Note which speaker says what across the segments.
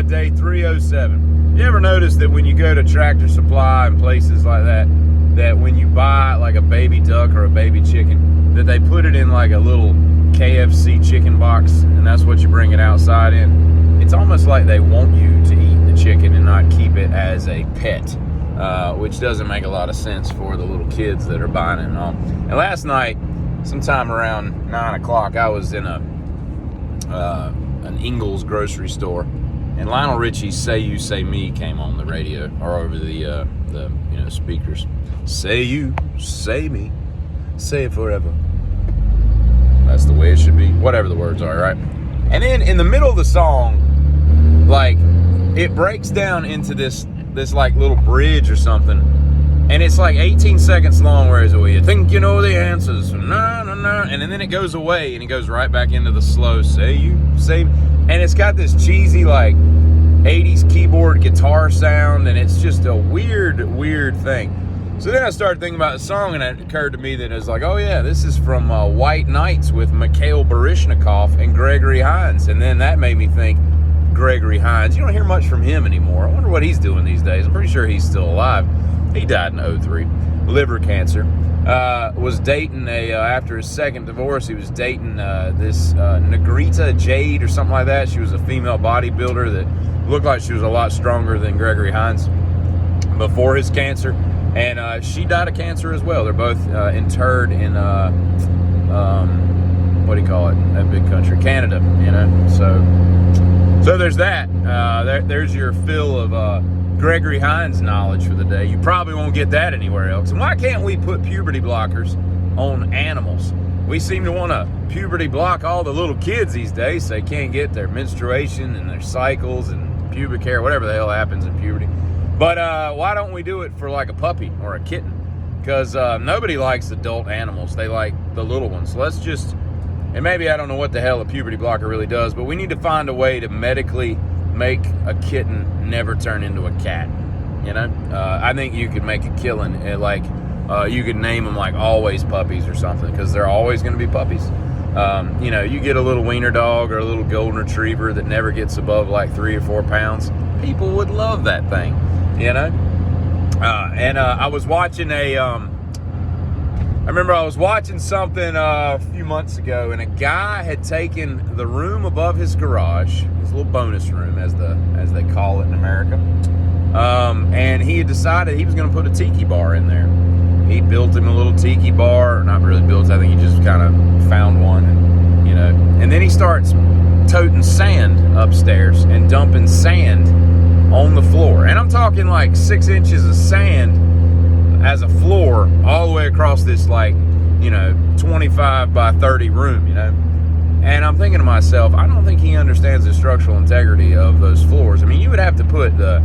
Speaker 1: Broadside day 307. You ever notice that when you go to Tractor Supply and places like that, that when you buy like a baby duck or a baby chicken, that they put it in like a little KFC chicken box, and that's what you bring it outside in? It's almost like they want you to eat the chicken and not keep it as a pet, which doesn't make a lot of sense for the little kids that are buying it and all. And last night, sometime around 9 o'clock, I was in an Ingles grocery store, and Lionel Richie's "Say You, Say Me" came on the radio or over the speakers. Say you, say me, say it forever. That's the way it should be. Whatever the words are, right? And then in the middle of the song, like, it breaks down into this like little bridge or something, and it's like 18 seconds long, where it's, well, you think you know the answers, nah, nah, nah, and then it goes away, and it goes right back into the slow "say you, say me," and it's got this cheesy, like, 80s keyboard guitar sound, and it's just a weird thing. So then I started thinking about the song, and it occurred to me that it was like, oh yeah, this is from White Nights with Mikhail Baryshnikov and Gregory Hines. And then that made me think, Gregory Hines, you don't hear much from him anymore. I wonder what he's doing these days. I'm pretty sure he's still alive. He died in 2003, liver cancer. Was dating after his second divorce, he was dating this Negrita Jade or something like that. She was a female bodybuilder that looked like she was a lot stronger than Gregory Hines before his cancer. And she died of cancer as well. They're both interred in, what do you call it, that big country, Canada, you know. So there's that. There's your fill of Gregory Hines knowledge for the day. You probably won't get that anywhere else. And why can't we put puberty blockers on animals? We seem to want to puberty block all the little kids these days so they can't get their menstruation and their cycles and pubic hair, whatever the hell happens in puberty. But why don't we do it for like a puppy or a kitten? Because nobody likes adult animals. They like the little ones. So let's just, and maybe I don't know what the hell a puberty blocker really does, but we need to find a way to medically make a kitten never turn into a cat. You know, I think you could make a killing. You could name them like Always Puppies or something, because they're always going to be puppies. You know, you get a little wiener dog or a little golden retriever that never gets above like 3 or 4 pounds. People would love that thing. You know, I was watching I remember I was watching something a few months ago, and a guy had taken the room above his garage, his little bonus room, as they call it in America, and he had decided he was going to put a tiki bar in there. He built him a little tiki bar, not really built, I think he just kind of found one, and, you know, and then he starts toting sand upstairs and dumping sand on the floor. And I'm talking like 6 inches of sand as a floor all the way across this, like, you know, 25 by 30 room, you know. And I'm thinking to myself, I don't think he understands the structural integrity of those floors. I mean, you would have to put the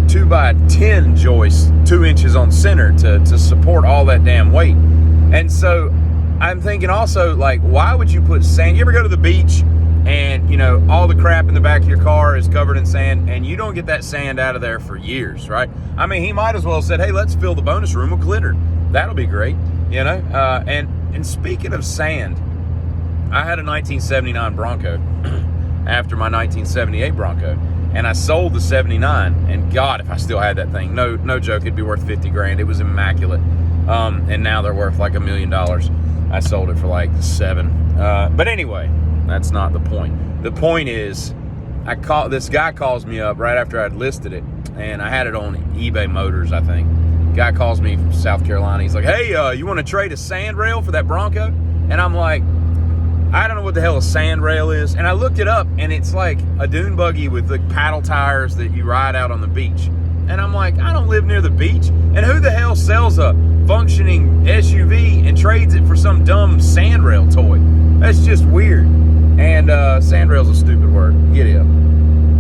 Speaker 1: 2 by 10 joist 2 inches on center to support all that damn weight. And so I'm thinking also, like, why would you put sand? You ever go to the beach and, you know, all the crap in the back of your car is covered in sand, and you don't get that sand out of there for years, right? I mean, he might as well have said, hey, let's fill the bonus room with glitter. That'll be great, you know? And speaking of sand, I had a 1979 Bronco after my 1978 Bronco, and I sold the 79, and God, if I still had that thing, no joke, it'd be worth 50 grand. It was immaculate. And now they're worth like $1 million. I sold it for like 7. But anyway, that's not the point. The point is, this guy calls me up right after I'd listed it, and I had it on eBay Motors, I think. Guy calls me from South Carolina. He's like, hey, you want to trade a sand rail for that Bronco? And I'm like, I don't know what the hell a sand rail is. And I looked it up, and it's like a dune buggy with the paddle tires that you ride out on the beach. And I'm like, I don't live near the beach. And who the hell sells a functioning SUV and trades it for some dumb sand rail toy? That's just weird. And sand rail's a stupid word. Giddy up.